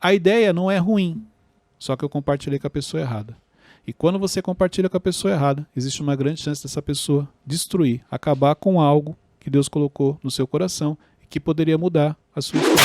a ideia não é ruim, só que eu compartilhei com a pessoa errada. E quando você compartilha com a pessoa errada, existe uma grande chance dessa pessoa destruir, acabar com algo que Deus colocou no seu coração e que poderia mudar a sua história.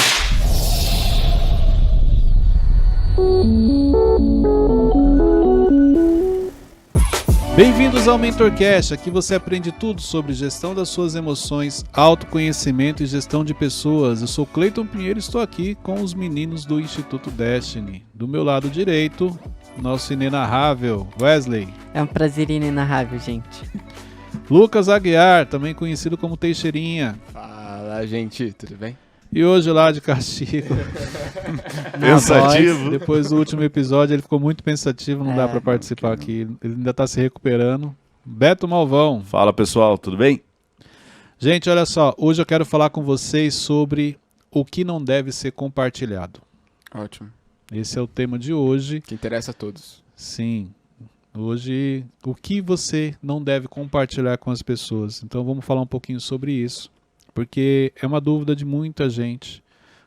Bem-vindos ao MentorCast, aqui você aprende tudo sobre gestão das suas emoções, autoconhecimento e gestão de pessoas. Eu sou Cleiton Pinheiro e estou aqui com os meninos do Instituto Destiny. Do meu lado direito, nosso inenarrável Wesley. É um prazer inenarrável, gente. Lucas Aguiar, também conhecido como Teixeirinha. Fala, gente, tudo bem? E hoje lá de castigo. Pensativo. Depois do último episódio ele ficou muito pensativo, não dá para participar aqui. Ele ainda está se recuperando. Beto Malvão. Fala pessoal, tudo bem? Gente, olha só, hoje eu quero falar com vocês sobre o que não deve ser compartilhado. Ótimo. Esse é o tema de hoje. Que interessa a todos. Sim. Hoje, o que você não deve compartilhar com as pessoas. Então vamos falar um pouquinho sobre isso. Porque é uma dúvida de muita gente.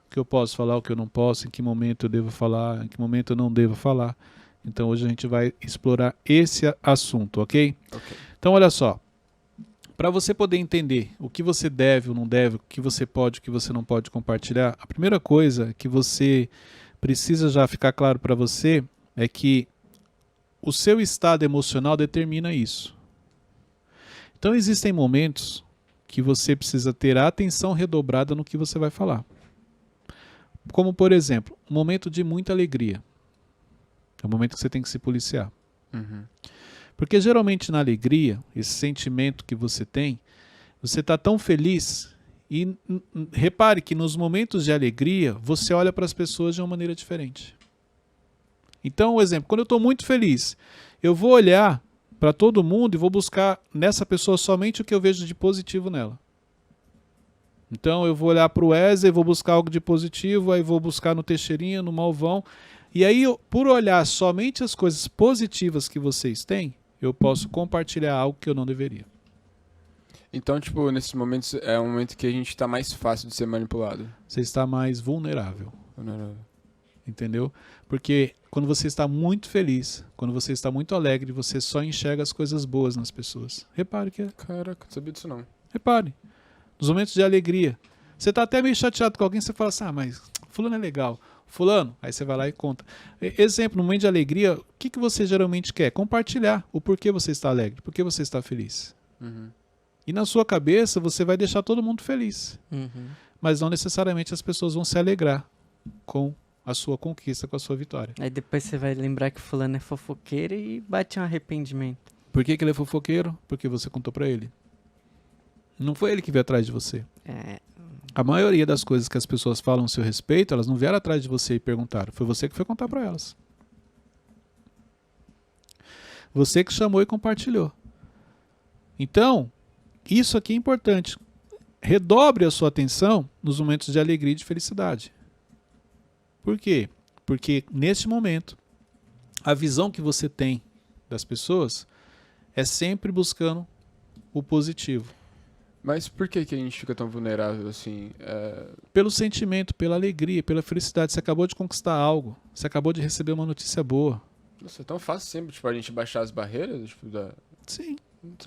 O que eu posso falar, o que eu não posso, em que momento eu devo falar, em que momento eu não devo falar. Então hoje a gente vai explorar esse assunto, ok? Então olha só. Para você poder entender o que você deve ou não deve, o que você pode, o que você não pode compartilhar, a primeira coisa que você precisa já ficar claro para você é que o seu estado emocional determina isso. Então existem momentos que você precisa ter a atenção redobrada no que você vai falar. Como, por exemplo, um momento de muita alegria. É um momento que você tem que se policiar. Uhum. Porque geralmente na alegria, esse sentimento que você tem, você está tão feliz e repare que nos momentos de alegria, você olha para as pessoas de uma maneira diferente. Então, um exemplo, quando eu estou muito feliz, eu vou olhar para todo mundo e vou buscar nessa pessoa somente o que eu vejo de positivo nela. Então eu vou olhar para o Wesley, vou buscar algo de positivo, aí vou buscar no Teixeirinha, no Malvão. E aí, por olhar somente as coisas positivas que vocês têm, eu posso compartilhar algo que eu não deveria. Então, tipo, nesses momentos é um momento que a gente tá mais fácil de ser manipulado. Você está mais vulnerável. Vulnerável. Entendeu? Porque quando você está muito feliz, quando você está muito alegre, você só enxerga as coisas boas nas pessoas. Repare que é. Caraca, não sabia disso não. Repare. Nos momentos de alegria. Você está até meio chateado com alguém, você fala assim, mas fulano é legal. Fulano, aí você vai lá e conta. Exemplo, no momento de alegria, o que você geralmente quer? Compartilhar o porquê você está alegre, porquê você está feliz. Uhum. E na sua cabeça você vai deixar todo mundo feliz. Uhum. Mas não necessariamente as pessoas vão se alegrar com a sua conquista, com a sua vitória. Aí depois você vai lembrar que fulano é fofoqueiro e bate um arrependimento. Por que ele é fofoqueiro? Porque você contou pra ele. Não foi ele que veio atrás de você. A maioria das coisas que as pessoas falam a seu respeito, elas não vieram atrás de você e perguntaram. Foi você que foi contar pra elas. Você que chamou e compartilhou. Então, isso aqui é importante. Redobre a sua atenção nos momentos de alegria e de felicidade. Por quê? Porque neste momento, a visão que você tem das pessoas é sempre buscando o positivo. Mas por que a gente fica tão vulnerável assim? Pelo sentimento, pela alegria, pela felicidade. Você acabou de conquistar algo. Você acabou de receber uma notícia boa. Nossa, é tão fácil sempre, tipo, a gente baixar as barreiras? Tipo, Sim.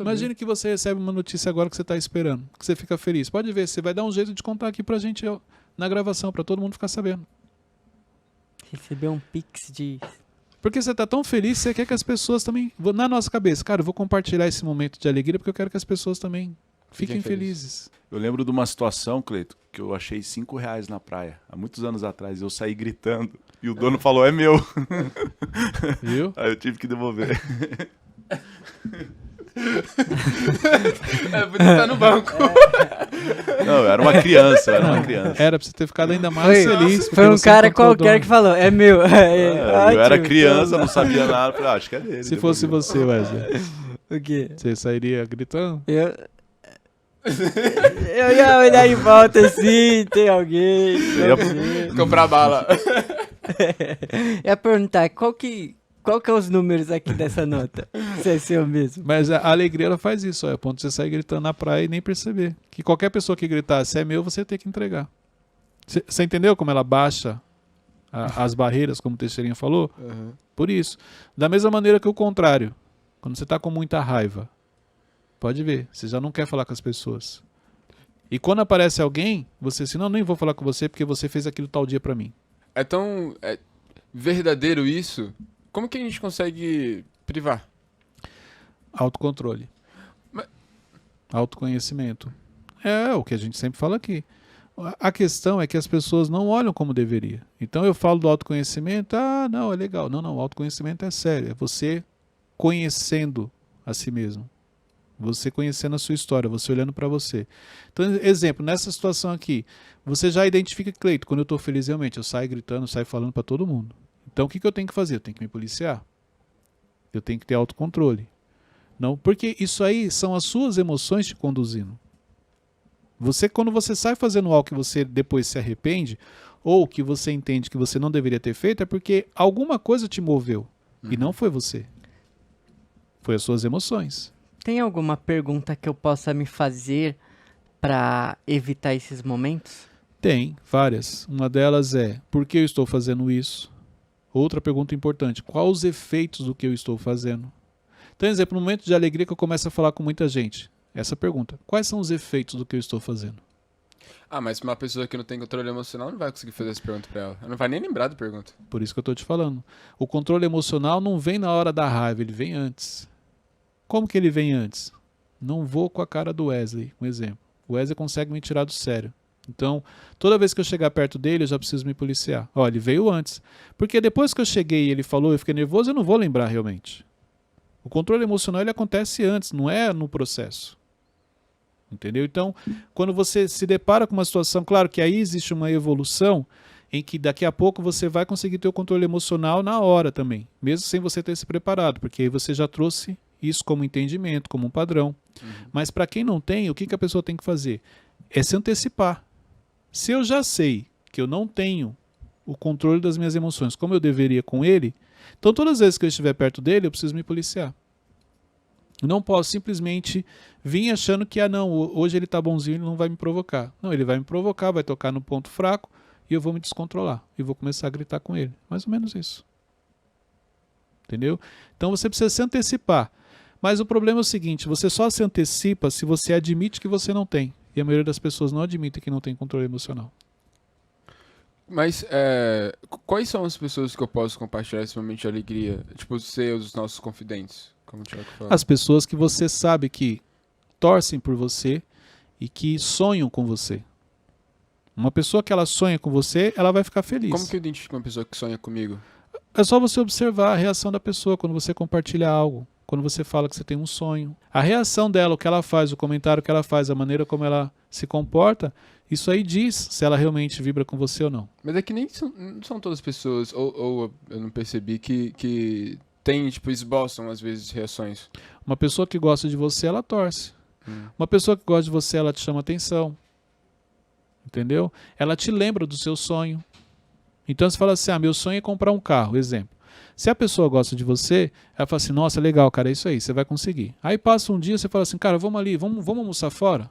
Imagine que você recebe uma notícia agora que você está esperando, que você fica feliz. Pode ver, você vai dar um jeito de contar aqui pra gente na gravação, pra todo mundo ficar sabendo. Receber um pix de... Porque você está tão feliz, você quer que as pessoas também... Na nossa cabeça, cara, eu vou compartilhar esse momento de alegria porque eu quero que as pessoas também fiquem felizes. Eu lembro de uma situação, Cleito, que eu achei R$5 na praia, há muitos anos atrás. Eu saí gritando e o dono falou, é meu. Viu? Aí eu tive que devolver. Podia estar no banco. Não, eu era uma criança, Era pra você ter ficado ainda mais feliz. Foi um cara qualquer que falou, é meu. Eu era criança, não sabia nada. Falei, acho que é dele. Se fosse você, Wesley, O quê? você sairia gritando? Eu ia olhar em volta assim, tem alguém. Comprar bala. Ia perguntar, qual que é os números aqui dessa nota? Se é seu mesmo. Mas a alegria, ela faz isso, é ponto de você sair gritando na praia e nem perceber. Que qualquer pessoa que gritar, se é meu, você tem que entregar. Você entendeu como ela baixa as barreiras, como o Teixeirinha falou? Uhum. Por isso. Da mesma maneira que o contrário. Quando você está com muita raiva, pode ver, você já não quer falar com as pessoas. E quando aparece alguém, você assim, não, nem vou falar com você porque você fez aquilo tal dia pra mim. É tão verdadeiro isso? Como que a gente consegue privar? Autocontrole. Mas- Autoconhecimento. É o que a gente sempre fala aqui. A questão é que as pessoas não olham como deveria. Então eu falo do autoconhecimento, não, é legal. Não, o autoconhecimento é sério. É você conhecendo a si mesmo. Você conhecendo a sua história, você olhando para você. Então, exemplo, nessa situação aqui, você já identifica, Cleito, quando eu estou feliz realmente, eu saio gritando, saio falando para todo mundo. Então o que eu tenho que fazer? Eu tenho que me policiar. Eu tenho que ter autocontrole. Não, porque isso aí são as suas emoções te conduzindo. Você, quando você sai fazendo algo que você depois se arrepende, ou que você entende que você não deveria ter feito, é porque alguma coisa te moveu. E não foi você. Foi as suas emoções. Tem alguma pergunta que eu possa me fazer para evitar esses momentos? Tem, várias. Uma delas é, por que eu estou fazendo isso? Outra pergunta importante, quais os efeitos do que eu estou fazendo? Então, exemplo, no momento de alegria que eu começo a falar com muita gente, essa pergunta, quais são os efeitos do que eu estou fazendo? Mas uma pessoa que não tem controle emocional não vai conseguir fazer essa pergunta pra ela. Ela não vai nem lembrar da pergunta. Por isso que eu estou te falando. O controle emocional não vem na hora da raiva, ele vem antes. Como que ele vem antes? Não vou com a cara do Wesley, um exemplo. O Wesley consegue me tirar do sério. Então, toda vez que eu chegar perto dele, eu já preciso me policiar. Ó, ele veio antes. Porque depois que eu cheguei e ele falou, eu fiquei nervoso, eu não vou lembrar realmente. O controle emocional ele acontece antes, não é no processo. Entendeu? Então, quando você se depara com uma situação, claro que aí existe uma evolução em que daqui a pouco você vai conseguir ter o controle emocional na hora também, mesmo sem você ter se preparado, porque aí você já trouxe isso como entendimento, como um padrão. Mas para quem não tem, o que a pessoa tem que fazer? É se antecipar. Se eu já sei que eu não tenho o controle das minhas emoções como eu deveria com ele, então todas as vezes que eu estiver perto dele, eu preciso me policiar. Não posso simplesmente vir achando que, não, hoje ele tá bonzinho, ele não vai me provocar. Não, ele vai me provocar, vai tocar no ponto fraco e eu vou me descontrolar. E vou começar a gritar com ele. Mais ou menos isso. Entendeu? Então você precisa se antecipar. Mas o problema é o seguinte, você só se antecipa se você admite que você não tem. E a maioria das pessoas não admite que não tem controle emocional. Mas quais são as pessoas que eu posso compartilhar esse momento de alegria? Tipo, ser os nossos confidentes, como o Thiago falou. As pessoas que você sabe que torcem por você e que sonham com você. Uma pessoa que ela sonha com você, ela vai ficar feliz. Como que eu identifico uma pessoa que sonha comigo? É só você observar a reação da pessoa quando você compartilha algo, quando você fala que você tem um sonho. A reação dela, o que ela faz, o comentário que ela faz, a maneira como ela se comporta, isso aí diz se ela realmente vibra com você ou não. Mas é que não são todas as pessoas, ou eu não percebi, que tem, tipo, esboçam às vezes reações. Uma pessoa que gosta de você, ela torce. Uma pessoa que gosta de você, ela te chama atenção. Entendeu? Ela te lembra do seu sonho. Então você fala assim, meu sonho é comprar um carro, exemplo. Se a pessoa gosta de você, ela fala assim, nossa, legal, cara, é isso aí, você vai conseguir. Aí passa um dia, você fala assim, cara, vamos ali, vamos almoçar fora?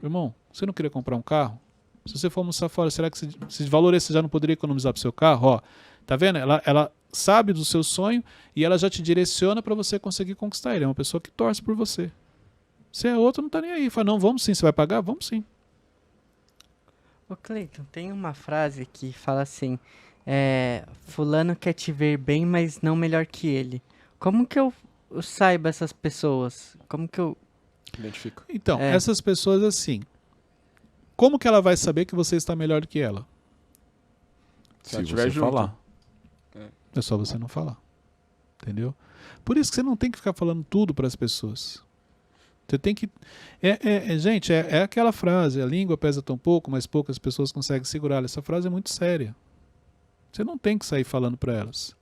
Irmão, você não queria comprar um carro? Se você for almoçar fora, será que esse valor você já não poderia economizar para o seu carro? Ó, tá vendo? Ela sabe do seu sonho e ela já te direciona para você conseguir conquistar ele. É uma pessoa que torce por você. Se é outro, não tá nem aí. Fala, não, vamos sim, você vai pagar? Vamos sim. Ô Cleiton, tem uma frase que fala assim, fulano quer te ver bem, mas não melhor que ele. Como que eu saiba essas pessoas? Como que eu... Identifico. Então, essas pessoas assim, como que ela vai saber que você está melhor do que ela? Se ela Se estiver você junto. falar. É só você não falar. Entendeu? Por isso que você não tem que ficar falando tudo para as pessoas. Você tem que... gente, é aquela frase, a língua pesa tão pouco, mas poucas pessoas conseguem segurar. Essa frase é muito séria. Você não tem que sair falando para elas.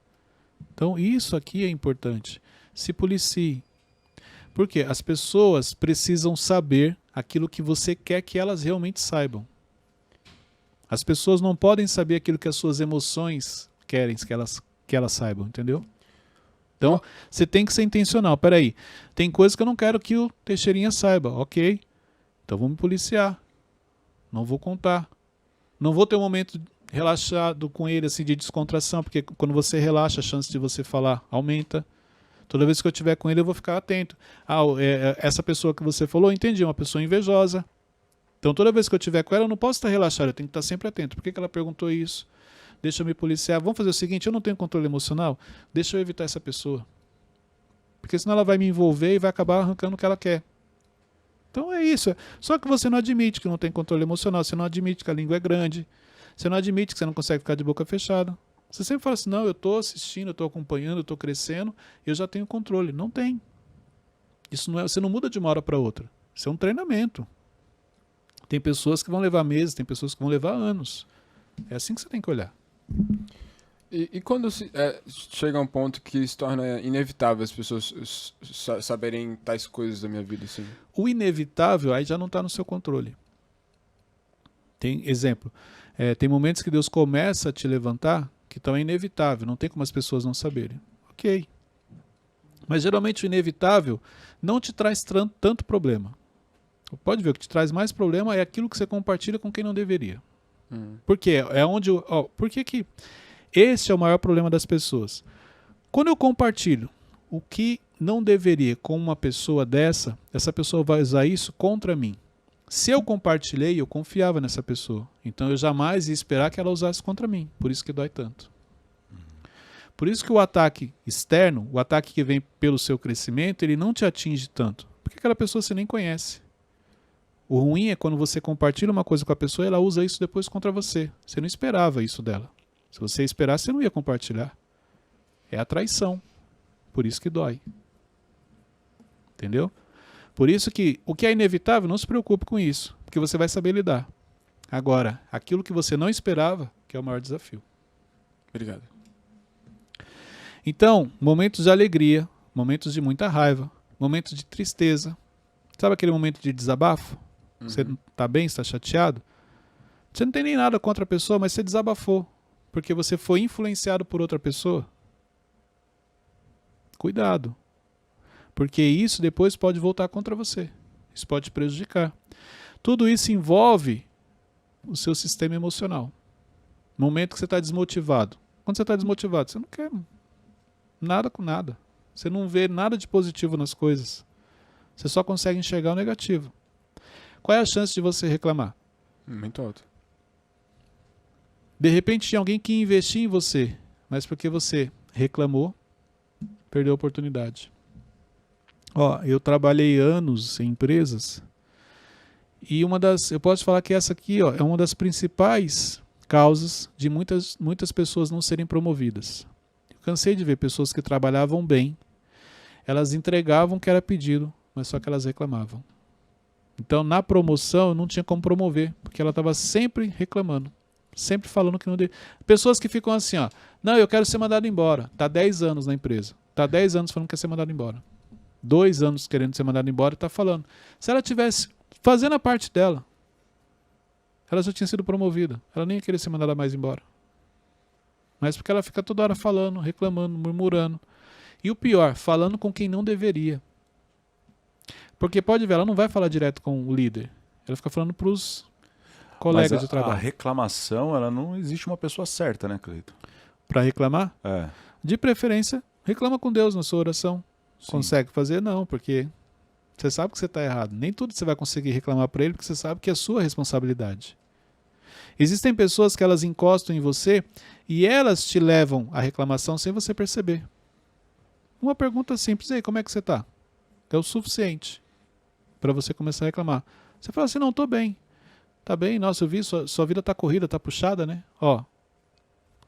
Então, isso aqui é importante. Se policie. Porque as pessoas precisam saber aquilo que você quer que elas realmente saibam. As pessoas não podem saber aquilo que as suas emoções querem que elas saibam, entendeu? Então, você tem que ser intencional. Peraí, tem coisas que eu não quero que o Teixeirinha saiba. Ok, então vou me policiar. Não vou contar. Não vou ter um momento relaxado com ele, assim, de descontração, porque quando você relaxa, a chance de você falar aumenta. Toda vez que eu estiver com ele, eu vou ficar atento. Essa pessoa que você falou, entendi, uma pessoa invejosa. Então, toda vez que eu estiver com ela, eu não posso estar relaxado, eu tenho que estar sempre atento. Por que ela perguntou isso? Deixa eu me policiar. Vamos fazer o seguinte, eu não tenho controle emocional, deixa eu evitar essa pessoa. Porque senão ela vai me envolver e vai acabar arrancando o que ela quer. Então é isso. Só que você não admite que não tem controle emocional, você não admite que a língua é grande, você não admite que você não consegue ficar de boca fechada. Você sempre fala assim, não, eu estou assistindo, eu estou acompanhando, eu estou crescendo, eu já tenho controle. Não tem. Isso não é, você não muda de uma hora para outra. Isso é um treinamento. Tem pessoas que vão levar meses, tem pessoas que vão levar anos. É assim que você tem que olhar. E quando chega a um ponto que se torna inevitável as pessoas saberem tais coisas da minha vida, assim? O inevitável aí já não está no seu controle. Tem exemplo. Tem momentos que Deus começa a te levantar que estão inevitável, não tem como as pessoas não saberem. Ok. Mas geralmente o inevitável não te traz tanto problema. Pode ver, o que te traz mais problema é aquilo que você compartilha com quem não deveria. Por quê? Por que esse é o maior problema das pessoas? Quando eu compartilho o que não deveria com uma pessoa dessa, essa pessoa vai usar isso contra mim. Se eu compartilhei, eu confiava nessa pessoa. Então eu jamais ia esperar que ela usasse contra mim. Por isso que dói tanto. Por isso que o ataque externo, o ataque que vem pelo seu crescimento, ele não te atinge tanto. Porque aquela pessoa você nem conhece. O ruim é quando você compartilha uma coisa com a pessoa e ela usa isso depois contra você. Você não esperava isso dela. Se você esperasse, você não ia compartilhar. É a traição. Por isso que dói. Entendeu? Por isso que o que é inevitável, não se preocupe com isso, porque você vai saber lidar. Agora, aquilo que você não esperava, que é o maior desafio. Obrigado. Então, momentos de alegria, momentos de muita raiva, momentos de tristeza. Sabe aquele momento de desabafo? Você está bem, está chateado? Você não tem nem nada contra a pessoa, mas você desabafou, porque você foi influenciado por outra pessoa. Cuidado. Porque isso depois pode voltar contra você. Isso pode te prejudicar. Tudo isso envolve o seu sistema emocional. No momento que você está desmotivado. Quando você está desmotivado, você não quer nada com nada. Você não vê nada de positivo nas coisas. Você só consegue enxergar o negativo. Qual é a chance de você reclamar? Muito alto. De repente tinha alguém que investia em você, mas porque você reclamou, perdeu a oportunidade. Eu trabalhei anos em empresas e eu posso falar que essa aqui é uma das principais causas de muitas pessoas não serem promovidas. Eu cansei de ver pessoas que trabalhavam bem, elas entregavam o que era pedido, mas só que elas reclamavam. Então na promoção eu não tinha como promover, porque ela estava sempre reclamando, sempre falando que não deu. Pessoas que ficam assim, não, eu quero ser mandado embora, está 10 anos na empresa, está 10 anos falando que quer ser mandado embora. 2 anos querendo ser mandado embora e está falando. Se ela tivesse fazendo a parte dela, ela já tinha sido promovida. Ela nem ia querer ser mandada mais embora. Mas porque ela fica toda hora falando, reclamando, murmurando. E o pior, falando com quem não deveria. Porque pode ver, ela não vai falar direto com o líder. Ela fica falando para os colegas de trabalho. A reclamação, ela não existe uma pessoa certa, né, Cleiton? Para reclamar? É. De preferência, reclama com Deus na sua oração. Sim. Consegue fazer? Não, porque você sabe que você está errado. Nem tudo você vai conseguir reclamar para ele, porque você sabe que é sua responsabilidade. Existem pessoas que elas encostam em você e elas te levam à reclamação sem você perceber. Uma pergunta simples, aí, como é que você está? É o suficiente para você começar a reclamar. Você fala assim, não, estou bem. Tá bem? Nossa, eu vi, sua vida está corrida, está puxada, né?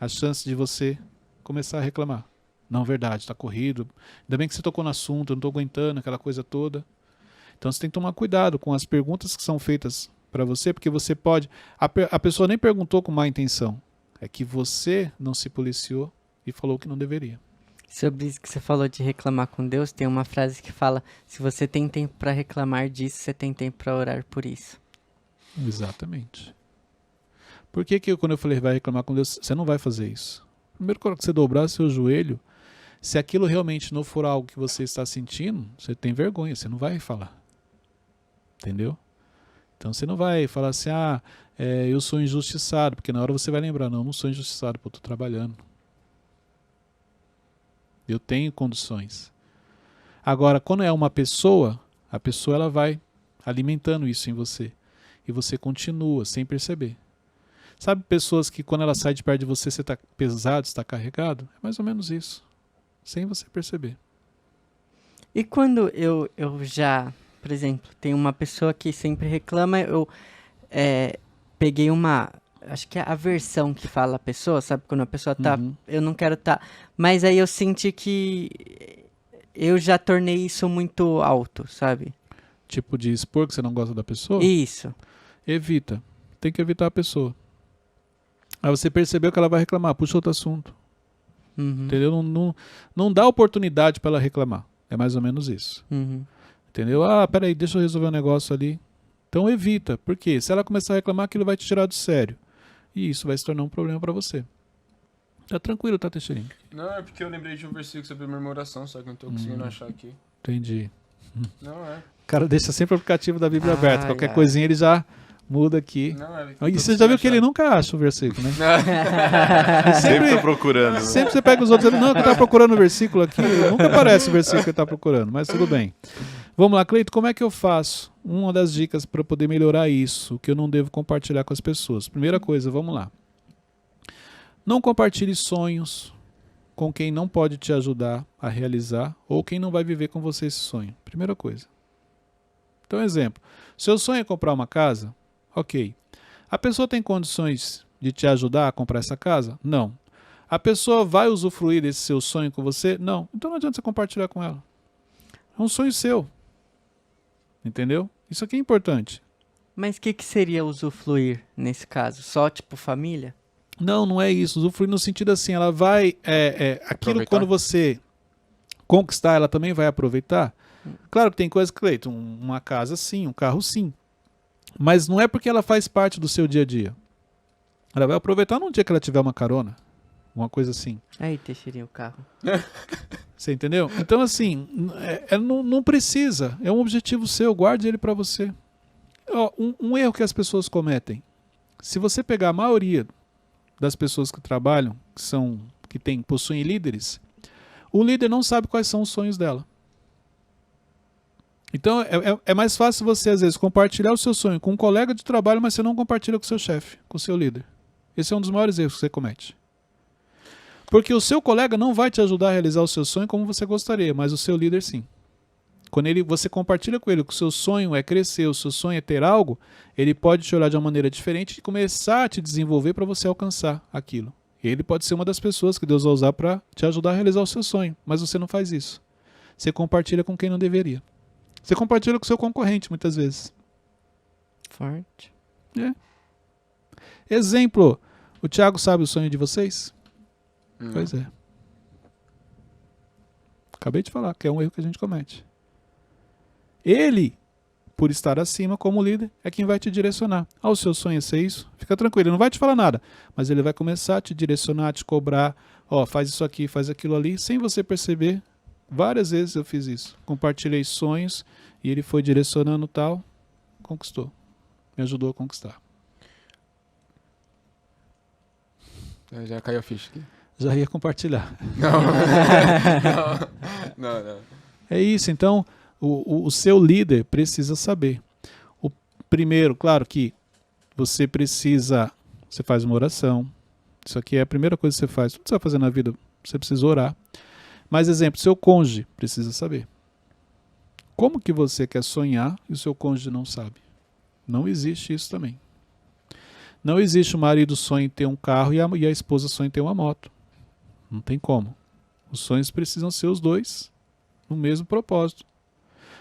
A chance de você começar a reclamar. Não, verdade, está corrido. Ainda bem que você tocou no assunto, eu não estou aguentando, aquela coisa toda. Então você tem que tomar cuidado com as perguntas que são feitas para você, porque você pode... A pessoa nem perguntou com má intenção. É que você não se policiou e falou que não deveria. Sobre isso que você falou de reclamar com Deus, tem uma frase que fala, se você tem tempo para reclamar disso, você tem tempo para orar por isso. Exatamente. Por que quando eu falei vai reclamar com Deus, você não vai fazer isso? Primeiro, quando você dobrar o seu joelho, se aquilo realmente não for algo que você está sentindo, você tem vergonha, você não vai falar. Entendeu? Então você não vai falar assim, eu sou injustiçado, porque na hora você vai lembrar, não sou injustiçado, pô, eu tô trabalhando. Eu tenho condições. Agora, quando é uma pessoa, a pessoa ela vai alimentando isso em você. E você continua sem perceber. Sabe pessoas que quando ela sai de perto de você, você está pesado, está carregado? É mais ou menos isso. Sem você perceber. E quando eu já, por exemplo, tem uma pessoa que sempre reclama, eu peguei uma, acho que é a aversão que fala a pessoa, sabe? Quando a pessoa tá, eu não quero tá, mas aí eu senti que eu já tornei isso muito alto, sabe? Tipo de expor que você não gosta da pessoa? Isso. Evita. Tem que evitar a pessoa. Aí você percebeu que ela vai reclamar, puxa outro assunto. Uhum. Entendeu? Não dá oportunidade para ela reclamar. É mais ou menos isso. Uhum. Entendeu? Peraí, deixa eu resolver um negócio ali. Então evita. Por quê? Se ela começar a reclamar, aquilo vai te tirar do sério. E isso vai se tornar um problema para você. Tá tranquilo, tá, Teixeirinho? Não, é porque eu lembrei de um versículo sobre murmuração, só que eu não tô conseguindo achar aqui. Entendi. Não é. O cara deixa sempre o aplicativo da Bíblia aberto. Qualquer ai. coisinha ele já muda aqui. Não é. E você já viu que ele nunca acha o versículo, né? Sempre tô procurando. né? Sempre você pega os outros e não, que eu tava procurando o versículo aqui. Nunca aparece o versículo que ele tá procurando, mas tudo bem. Vamos lá, Cleito, como é que eu faço? Uma das dicas para poder melhorar isso, que eu não devo compartilhar com as pessoas. Primeira coisa, vamos lá. Não compartilhe sonhos com quem não pode te ajudar a realizar ou quem não vai viver com você esse sonho. Primeira coisa. Então, exemplo. Seu sonho é comprar uma casa? Ok. A pessoa tem condições de te ajudar a comprar essa casa? Não. A pessoa vai usufruir desse seu sonho com você? Não. Então não adianta você compartilhar com ela. É um sonho seu. Entendeu? Isso aqui é importante. Mas o que seria usufruir nesse caso? Só tipo família? Não é isso. Usufruir no sentido assim, ela vai... aquilo Aproveitar? quando você conquistar, ela também vai aproveitar. Claro que tem coisa, Cleiton, uma casa sim, um carro sim. Mas não é porque ela faz parte do seu dia a dia. Ela vai aproveitar num dia que ela tiver uma carona. Uma coisa assim. Aí, Teixeirinho, o carro. Você entendeu? Então, assim, não precisa. É um objetivo seu, guarde ele para você. Ó, um erro que as pessoas cometem. Se você pegar a maioria das pessoas que trabalham, possuem líderes, o líder não sabe quais são os sonhos dela. Então, é mais fácil você, às vezes, compartilhar o seu sonho com um colega de trabalho, mas você não compartilha com o seu chefe, com o seu líder. Esse é um dos maiores erros que você comete. Porque o seu colega não vai te ajudar a realizar o seu sonho como você gostaria, mas o seu líder sim. Quando você compartilha com ele que o seu sonho é crescer, o seu sonho é ter algo, ele pode te olhar de uma maneira diferente e começar a te desenvolver para você alcançar aquilo. E ele pode ser uma das pessoas que Deus vai usar para te ajudar a realizar o seu sonho, mas você não faz isso. Você compartilha com quem não deveria. Você compartilha com o seu concorrente, muitas vezes. Forte. Exemplo, o Thiago sabe o sonho de vocês? Pois é. Acabei de falar que é um erro que a gente comete. Ele, por estar acima como líder, é quem vai te direcionar. O seu sonho é ser isso? Fica tranquilo, ele não vai te falar nada, mas ele vai começar a te direcionar, a te cobrar, faz isso aqui, faz aquilo ali, sem você perceber. Várias vezes eu fiz isso. Compartilhei sonhos e ele foi direcionando tal, conquistou. Me ajudou a conquistar. Já caiu a ficha aqui. Já ia compartilhar. Não. É isso, então o seu líder precisa saber. O primeiro, claro que você faz uma oração. Isso aqui é a primeira coisa que você faz. Tudo que você vai fazer na vida, você precisa orar. Mas, exemplo, seu cônjuge precisa saber. Como que você quer sonhar e o seu cônjuge não sabe? Não existe isso também. Não existe o marido sonha em ter um carro e a esposa sonha em ter uma moto. Não tem como. Os sonhos precisam ser os dois no mesmo propósito.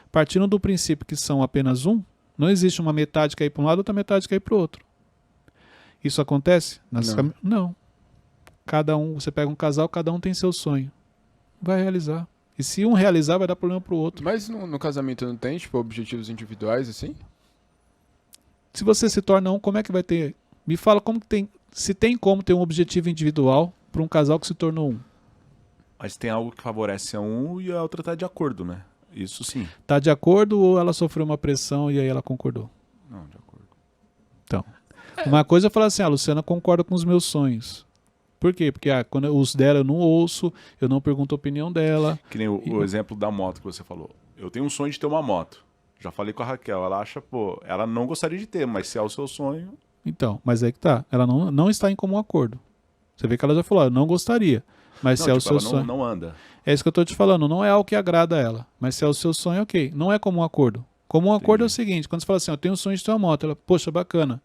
Partindo do princípio que são apenas um, não existe uma metade que ir para um lado e outra metade que ir para o outro. Isso acontece? Não. Cada um, você pega um casal, cada um tem seu sonho. Vai realizar. E se um realizar, vai dar problema para o outro. Mas no casamento não tem, tipo, objetivos individuais, assim? Se você se torna um, como é que vai ter? Me fala como que tem, se tem como ter um objetivo individual para um casal que se tornou um. Mas tem algo que favorece a um e a outra tá de acordo, né? Isso sim. Tá de acordo ou ela sofreu uma pressão e aí ela concordou? Não, de acordo. Então, Uma coisa é falar assim, a Luciana concorda com os meus sonhos. Por quê? Porque quando os dela eu não ouço, eu não pergunto a opinião dela. Que nem o exemplo da moto que você falou. Eu tenho um sonho de ter uma moto. Já falei com a Raquel, ela acha, pô, ela não gostaria de ter, mas se é o seu sonho... Então, mas é que tá. Ela não está em comum acordo. Você vê que ela já falou, eu não gostaria. Mas se é o seu ela sonho. não anda. É isso que eu tô te falando, não é algo que agrada a ela. Mas se é o seu sonho, ok. Não é comum acordo. Comum acordo é o seguinte: quando você fala assim, eu tenho o sonho de ter uma moto, ela, poxa, bacana.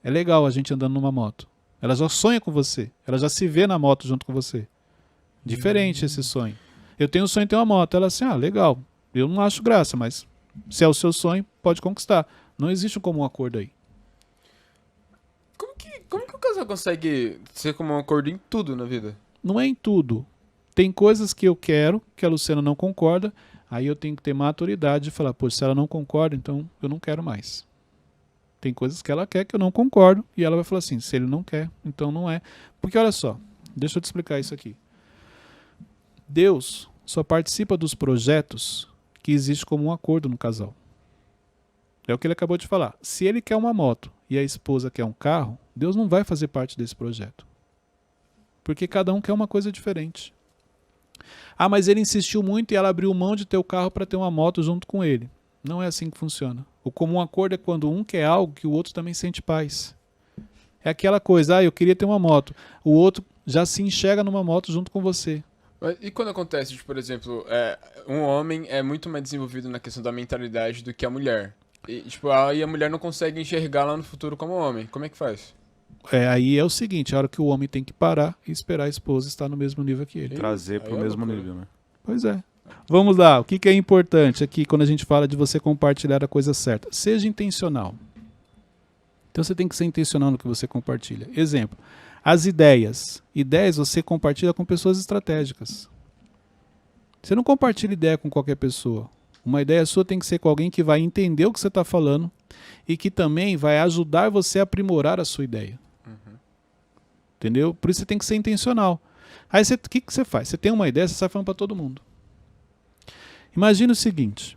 É legal a gente andando numa moto. Ela já sonha com você. Ela já se vê na moto junto com você. Diferente esse sonho. Eu tenho o sonho de ter uma moto. Ela assim, legal. Eu não acho graça, mas se é o seu sonho, pode conquistar. Não existe um comum acordo aí. Como que o casal consegue ser como um acordo em tudo na vida? Não é em tudo. Tem coisas que eu quero, que a Luciana não concorda, aí eu tenho que ter maturidade de falar, pô, se ela não concorda, então eu não quero mais. Tem coisas que ela quer que eu não concordo, e ela vai falar assim, se ele não quer, então não é. Porque olha só, deixa eu te explicar isso aqui. Deus só participa dos projetos que existe como um acordo no casal. É o que ele acabou de falar. Se ele quer uma moto e a esposa quer um carro, Deus não vai fazer parte desse projeto. Porque cada um quer uma coisa diferente. Mas ele insistiu muito e ela abriu mão de ter o carro para ter uma moto junto com ele. Não é assim que funciona. O comum acordo é quando um quer algo que o outro também sente paz. É aquela coisa, eu queria ter uma moto. O outro já se enxerga numa moto junto com você. E quando acontece, por exemplo, um homem é muito mais desenvolvido na questão da mentalidade do que a mulher. E, aí a mulher não consegue enxergar lá no futuro como homem. Como é que faz? Aí é o seguinte, a hora que o homem tem que parar e esperar a esposa estar no mesmo nível que ele. Trazer para o mesmo nível, né? Pois é. Vamos lá, o que é importante aqui quando a gente fala de você compartilhar a coisa certa? Seja intencional. Então você tem que ser intencional no que você compartilha. Exemplo, as ideias. Ideias você compartilha com pessoas estratégicas. Você não compartilha ideia com qualquer pessoa. Uma ideia sua tem que ser com alguém que vai entender o que você está falando e que também vai ajudar você a aprimorar a sua ideia. Uhum. Entendeu? Por isso você tem que ser intencional. Aí o que você faz? Você tem uma ideia, você sai falando para todo mundo. Imagina o seguinte.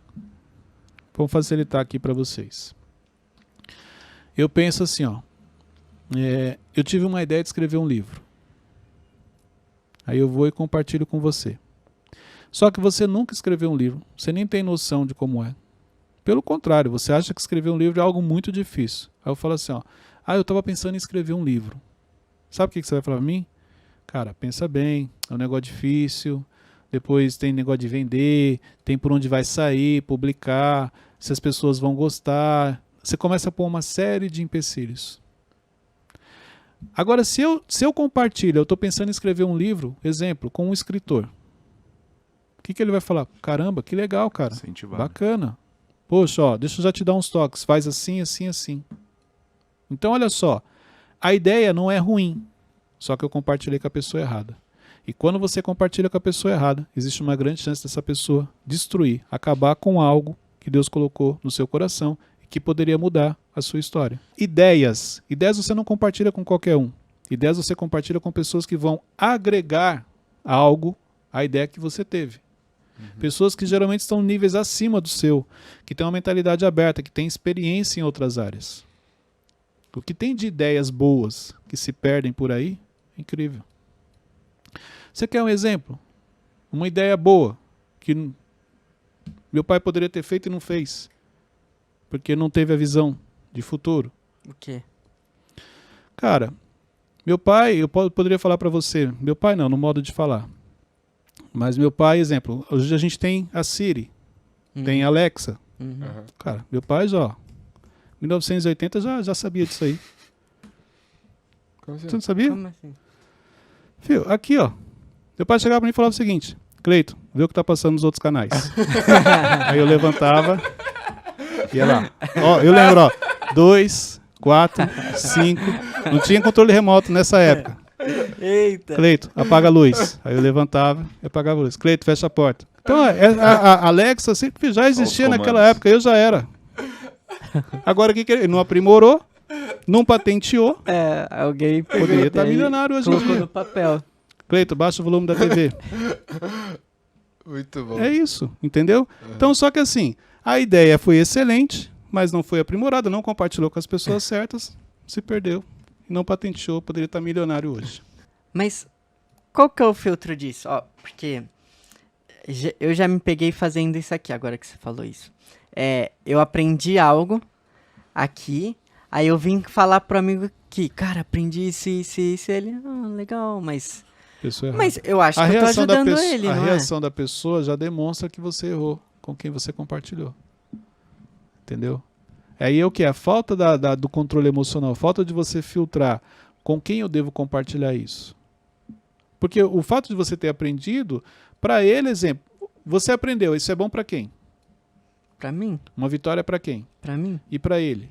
Vou facilitar aqui para vocês. Eu penso assim, eu tive uma ideia de escrever um livro. Aí eu vou e compartilho com você. Só que você nunca escreveu um livro, você nem tem noção de como é. Pelo contrário, você acha que escrever um livro é algo muito difícil. Aí eu falo assim, eu estava pensando em escrever um livro. Sabe o que você vai falar para mim? Cara, pensa bem, é um negócio difícil, depois tem negócio de vender, tem por onde vai sair, publicar, se as pessoas vão gostar. Você começa a pôr uma série de empecilhos. Agora, se eu compartilho, eu estou pensando em escrever um livro, exemplo, com um escritor. O que ele vai falar? Caramba, que legal, cara. Incentivar. Bacana. Poxa, deixa eu já te dar uns toques. Faz assim, assim, assim. Então, olha só. A ideia não é ruim. Só que eu compartilhei com a pessoa errada. E quando você compartilha com a pessoa errada, existe uma grande chance dessa pessoa destruir, acabar com algo que Deus colocou no seu coração e que poderia mudar a sua história. Ideias. Ideias você não compartilha com qualquer um. Ideias você compartilha com pessoas que vão agregar algo à ideia que você teve. Pessoas que geralmente estão em níveis acima do seu, que têm uma mentalidade aberta, que têm experiência em outras áreas. O que tem de ideias boas que se perdem por aí, é incrível. Você quer um exemplo? Uma ideia boa, que meu pai poderia ter feito e não fez, porque não teve a visão de futuro. O quê? Cara, meu pai, eu poderia falar para você, meu pai não, no modo de falar. Mas meu pai, exemplo, hoje a gente tem a Siri, tem a Alexa. Uhum. Cara, meu pai já, 1980 já sabia disso aí. Como assim? Você não sabia? Como assim? Filho, aqui ó, meu pai chegava pra mim e falava o seguinte, Cleito, vê o que tá passando nos outros canais. Aí eu levantava, ia lá. Eu lembro, 2, 4, 5, não tinha controle remoto nessa época. Eita! Cleito, apaga a luz. Aí eu levantava e apagava a luz. Cleito, fecha a porta. Então a Alexa sempre já existia naquela época, eu já era. Agora o que ele não aprimorou, não patenteou, Alguém poderia estar milionário hoje em colocou dia. no papel. Cleito, baixa o volume da TV. Muito bom. É isso, entendeu? Então só que assim, a ideia foi excelente, mas não foi aprimorada, não compartilhou com as pessoas certas, se perdeu. Não patenteou, poderia estar milionário hoje. Mas qual que é o filtro disso? Ó, porque eu já me peguei fazendo isso aqui, agora que você falou isso. Eu aprendi algo aqui, aí eu vim falar pro amigo que, cara, aprendi isso, e ele, legal, mas Pessoa errada. Mas eu acho que eu tô ajudando ele, a não é? reação da pessoa já demonstra que você errou com quem você compartilhou. Entendeu? Aí é o que? A falta do controle emocional, a falta de você filtrar com quem eu devo compartilhar isso. Porque o fato de você ter aprendido, para ele, exemplo, você aprendeu, isso é bom para quem? Pra mim? Uma vitória para quem? Pra mim? E para ele?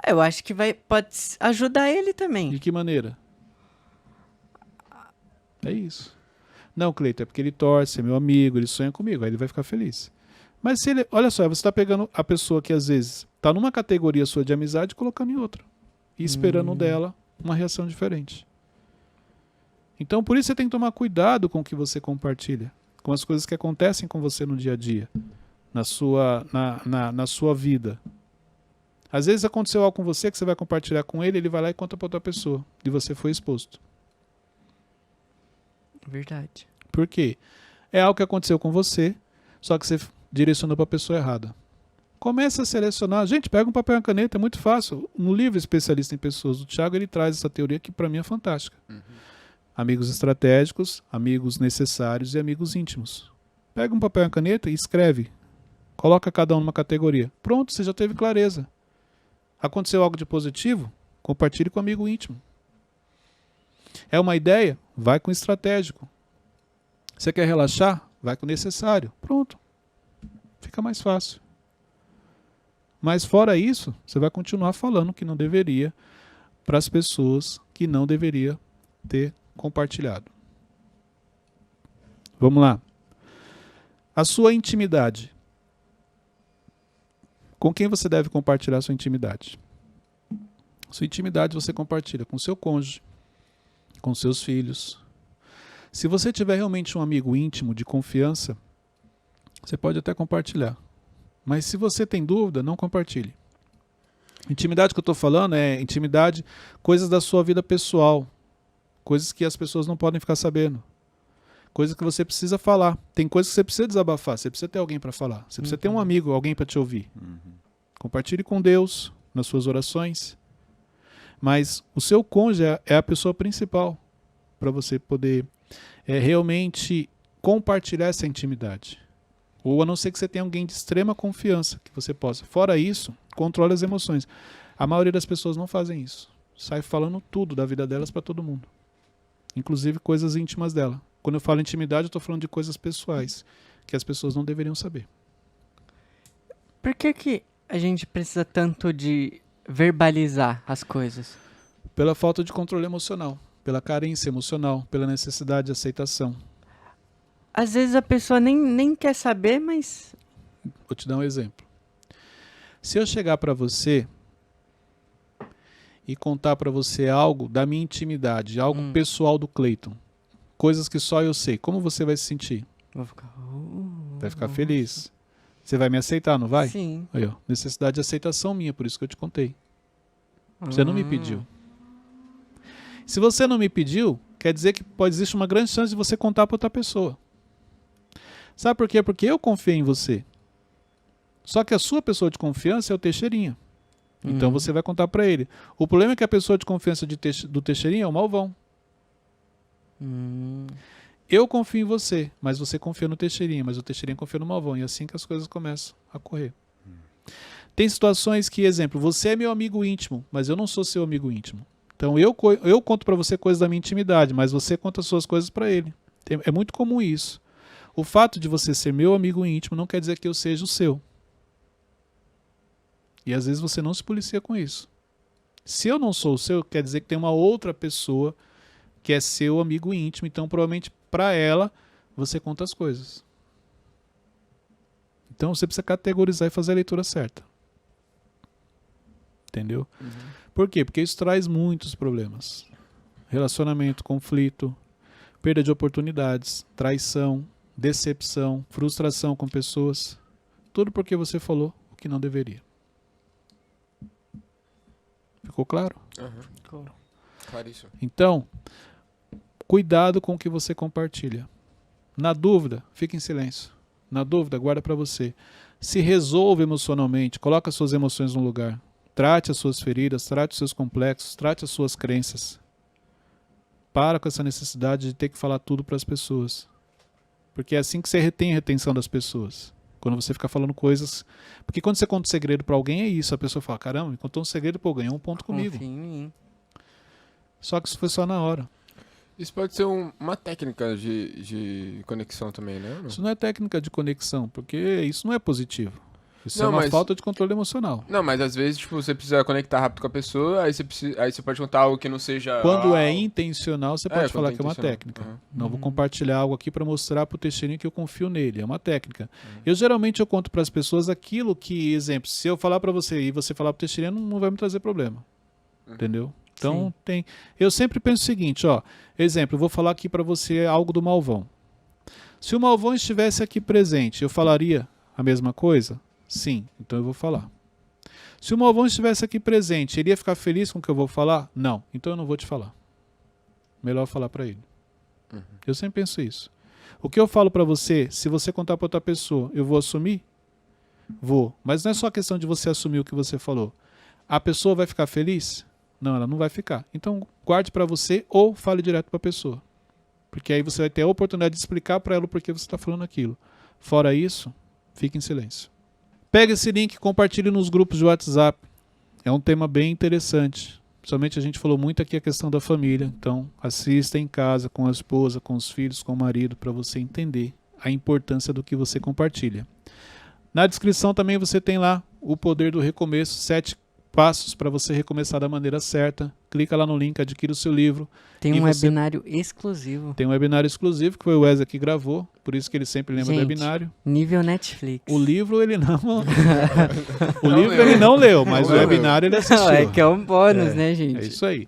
Eu acho que pode ajudar ele também. De que maneira? É isso. Não, Cleiton, é porque ele torce, é meu amigo, ele sonha comigo, aí ele vai ficar feliz. Mas se ele, olha só, você está pegando a pessoa que às vezes está numa categoria sua de amizade e colocando em outra. E esperando dela uma reação diferente. Então por isso você tem que tomar cuidado com o que você compartilha. Com as coisas que acontecem com você no dia a dia. Na sua vida. Às vezes aconteceu algo com você que você vai compartilhar com ele, ele vai lá e conta para outra pessoa. E você foi exposto. Verdade. Por quê? É algo que aconteceu com você, só que você direcionou para a pessoa errada. Começa a selecionar. Gente, pega um papel e uma caneta, é muito fácil. No livro Especialista em Pessoas do Thiago, ele traz essa teoria que para mim é fantástica. Amigos estratégicos, amigos necessários e amigos íntimos. Pega um papel e uma caneta e escreve. Coloca cada um numa categoria. Pronto, você já teve clareza. Aconteceu algo de positivo? Compartilhe com o amigo íntimo. É uma ideia? Vai com o estratégico. Você quer relaxar? Vai com o necessário. Pronto. Fica mais fácil. Mas fora isso, você vai continuar falando que não deveria para as pessoas que não deveria ter compartilhado. Vamos lá. A sua intimidade. Com quem você deve compartilhar a sua intimidade? Sua intimidade você compartilha com seu cônjuge, com seus filhos. Se você tiver realmente um amigo íntimo de confiança, você pode até compartilhar. Mas se você tem dúvida, não compartilhe. Intimidade que eu estou falando é intimidade, coisas da sua vida pessoal. Coisas que as pessoas não podem ficar sabendo. Coisas que você precisa falar. Tem coisas que você precisa desabafar. Você precisa ter alguém para falar. Você precisa ter um amigo, alguém para te ouvir. Compartilhe com Deus nas suas orações. Mas o seu cônjuge é a pessoa principal para você poder realmente compartilhar essa intimidade. Ou a não ser que você tenha alguém de extrema confiança que você possa. Fora isso, controle as emoções. A maioria das pessoas não fazem isso. Sai falando tudo da vida delas para todo mundo. Inclusive coisas íntimas dela. Quando eu falo intimidade, eu estou falando de coisas pessoais que as pessoas não deveriam saber. Por que a gente precisa tanto de verbalizar as coisas? Pela falta de controle emocional, pela carência emocional, pela necessidade de aceitação. Às vezes a pessoa nem quer saber, mas... Vou te dar um exemplo. Se eu chegar para você e contar para você algo da minha intimidade, algo pessoal do Cleiton, coisas que só eu sei, como você vai se sentir? Vou ficar... Vai ficar feliz. Você vai me aceitar, não vai? Sim. Aí, ó, necessidade de aceitação minha, por isso que eu te contei. Você não me pediu. Se você não me pediu, quer dizer que pode existir uma grande chance de você contar para outra pessoa. Sabe por quê? Porque eu confiei em você. Só que a sua pessoa de confiança é o Teixeirinha. Então você vai contar para ele. O problema é que a pessoa de confiança do Teixeirinha é o Malvão. Eu confio em você, mas você confia no Teixeirinha, mas o Teixeirinha confia no Malvão. E é assim que as coisas começam a correr. Tem situações que, exemplo, você é meu amigo íntimo, mas eu não sou seu amigo íntimo. Então eu conto para você coisas da minha intimidade, mas você conta as suas coisas para ele. É muito comum isso. O fato de você ser meu amigo íntimo não quer dizer que eu seja o seu. E às vezes você não se policia com isso. Se eu não sou o seu, quer dizer que tem uma outra pessoa que é seu amigo íntimo, então provavelmente para ela você conta as coisas. Então você precisa categorizar e fazer a leitura certa. Entendeu? Por quê? Porque isso traz muitos problemas. Relacionamento, conflito, perda de oportunidades, traição, decepção, frustração com pessoas. Tudo porque você falou o que não deveria. Ficou claro? Aham. Claríssimo. Então, cuidado com o que você compartilha. Na dúvida, fique em silêncio. Na dúvida, guarda para você. Se resolva emocionalmente, coloque as suas emoções no lugar. Trate as suas feridas, trate os seus complexos, trate as suas crenças. Para com essa necessidade de ter que falar tudo para as pessoas. Porque é assim que você retém a retenção das pessoas. Quando você fica falando coisas... Porque quando você conta um segredo para alguém, é isso. A pessoa fala, caramba, me contou um segredo, pô, ganhou um ponto comigo. Confia em mim. Só que isso foi só na hora. Isso pode ser uma técnica de conexão também, né? Isso não é técnica de conexão, porque isso não é positivo. Isso Não, é uma mas- falta de controle emocional. Não, mas às vezes, tipo, você precisa conectar rápido com a pessoa, aí você pode contar algo que não seja... Quando é Ah, intencional, você pode quando falar é que é uma intencional. técnica. Aham. Não vou compartilhar algo aqui para mostrar pro Teixeirinho que eu confio nele. É uma técnica. Eu geralmente eu conto para as pessoas aquilo que, exemplo, se eu falar para você e você falar pro Teixeirinho, não vai me trazer problema. Entendeu? Então Sim. tem. Eu sempre penso o seguinte, ó. Exemplo, eu vou falar aqui para você algo do Malvão. Se o Malvão estivesse aqui presente, eu falaria a mesma coisa? Sim, então eu vou falar. Se o Malvão estivesse aqui presente, ele ia ficar feliz com o que eu vou falar? Não, então eu não vou te falar. Melhor falar para ele. Eu sempre penso isso. O que eu falo para você, se você contar para outra pessoa, eu vou assumir? Vou. Mas não é só questão de você assumir o que você falou. A pessoa vai ficar feliz? Não, ela não vai ficar. Então guarde para você ou fale direto para a pessoa. Porque aí você vai ter a oportunidade de explicar para ela o porquê você está falando aquilo. Fora isso, fique em silêncio. Pega esse link e compartilhe nos grupos de WhatsApp. É um tema bem interessante. Principalmente a gente falou muito aqui a questão da família. Então, assista em casa, com a esposa, com os filhos, com o marido, para você entender a importância do que você compartilha. Na descrição também você tem lá o poder do recomeço, 7 passos para você recomeçar da maneira certa. Clica lá no link, adquira o seu livro. Tem E um você- webinário exclusivo. Tem um webinário exclusivo, que foi o Wesley que gravou, por isso que ele sempre lembra do Gente, webinário. Nível Netflix. O livro ele não... o Não livro leu. ele não leu, mas Não o leu. webinário ele Não, assistiu. é que é um bônus, É, né, gente? É isso aí.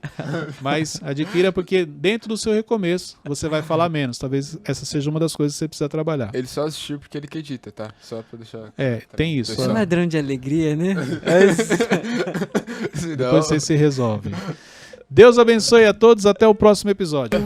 Mas adquira porque dentro do seu recomeço você vai falar menos. Talvez essa seja uma das coisas que você precisa trabalhar. Ele só assistiu porque ele que edita, tá? Só pra deixar... É, tem isso. Você é Pessoal. ladrão de alegria, né? Senão- Depois vocês se resolvem. Deus abençoe a todos. Até o próximo episódio.